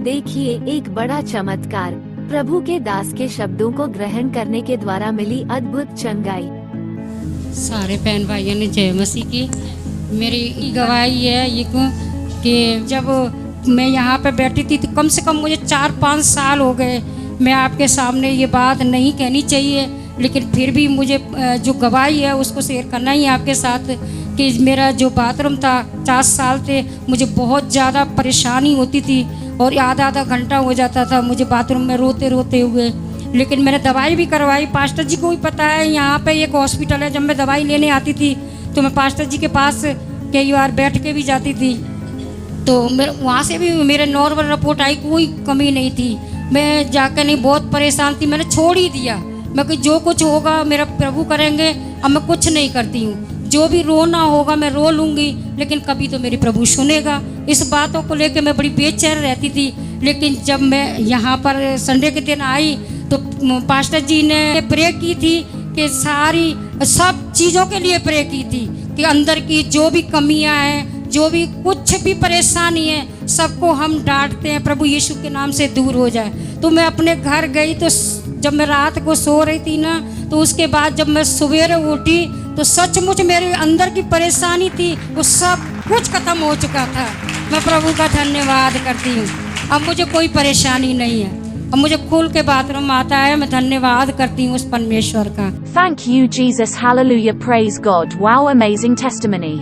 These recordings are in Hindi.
देखिए एक बड़ा चमत्कार, प्रभु के दास के शब्दों को ग्रहण करने के द्वारा मिली अद्भुत चंगाई। सारे बहन भाइयों ने जय मसीह की। मेरी गवाही है ये कि जब मैं यहाँ पे बैठी थी तो कम से कम मुझे 4-5 साल हो गए। मैं आपके सामने ये बात नहीं कहनी चाहिए, लेकिन फिर भी मुझे जो गवाही है उसको शेयर करना ही आपके साथ कि मेरा जो बाथरूम था 4 साल थे, मुझे बहुत ज़्यादा परेशानी होती थी और आधा घंटा हो जाता था मुझे बाथरूम में रोते रोते हुए। लेकिन मैंने दवाई भी करवाई, पास्टर जी को भी पता है यहाँ पे एक हॉस्पिटल है। जब मैं दवाई लेने आती थी तो मैं पास्टर जी के पास कई बार बैठ के भी जाती थी, तो मेरे वहाँ से भी मेरे नॉर्मल रिपोर्ट आई, कोई कमी नहीं थी। मैं जाकर नहीं बहुत परेशान थी, मैंने छोड़ ही दिया। मैं कि जो कुछ होगा मेरा प्रभु करेंगे, अब मैं कुछ नहीं करती हूँ। जो भी रोना होगा मैं रो लूँगी, लेकिन कभी तो मेरी प्रभु सुनेगा। इस बातों को लेकर मैं बड़ी बेचैन रहती थी। लेकिन जब मैं यहाँ पर संडे के दिन आई तो पास्टर जी ने प्रे की थी कि सारी सब चीज़ों के लिए प्रे की थी कि अंदर की जो भी कमियां हैं, जो भी कुछ भी परेशानी है, सबको हम डांटते हैं प्रभु यीशु के नाम से दूर हो जाए। तो मैं अपने घर गई तो जब मैं रात को सो रही थी ना, तो उसके बाद जब मैं सवेरे उठी तो सचमुच मेरे अंदर की परेशानी थी वो सब कुछ खत्म हो चुका था। मैं प्रभु का धन्यवाद करती हूँ। अब मुझे कोई परेशानी नहीं है, अब मुझे खुल के बाथरूम आता है। मैं धन्यवाद करती हूँ उस परमेश्वर का। Thank you Jesus, hallelujah, praise God. Wow, amazing testimony.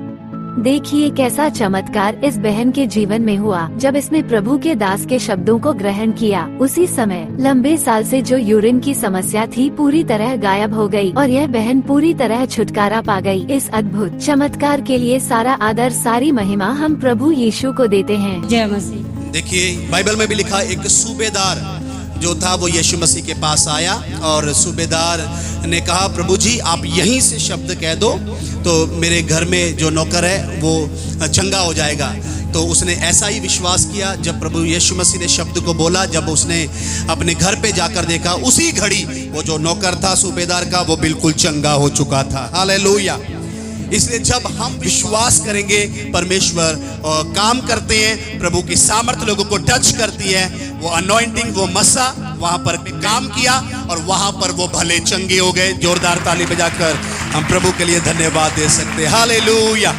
देखिए कैसा चमत्कार इस बहन के जीवन में हुआ जब इसने प्रभु के दास के शब्दों को ग्रहण किया। उसी समय लंबे साल से जो यूरिन की समस्या थी पूरी तरह गायब हो गई और यह बहन पूरी तरह छुटकारा पा गई। इस अद्भुत चमत्कार के लिए सारा आदर, सारी महिमा हम प्रभु यीशु को देते हैं। जय मसीह। देखिए बाइबल में भी लिखा, एक सूबेदार जो था वो यीशु मसीह के पास आया और सूबेदार ने कहा, प्रभु जी आप यहीं से शब्द कह दो तो मेरे घर में जो नौकर है वो चंगा हो जाएगा। तो उसने ऐसा ही विश्वास किया। जब प्रभु यीशु मसीह ने शब्द को बोला, जब उसने अपने घर पे जाकर देखा, उसी घड़ी वो जो नौकर था सूबेदार का वो बिल्कुल चंगा हो चुका था। हालेलुया। इसलिए जब हम विश्वास करेंगे, परमेश्वर काम करते हैं, प्रभु की सामर्थ्य लोगों को टच करती है। वो अनॉइंटिंग, वो मसा वहां पर काम किया और वहां पर वो भले चंगे हो गए। जोरदार ताली बजाकर हम प्रभु के लिए धन्यवाद दे सकते हैं। हालेलुया।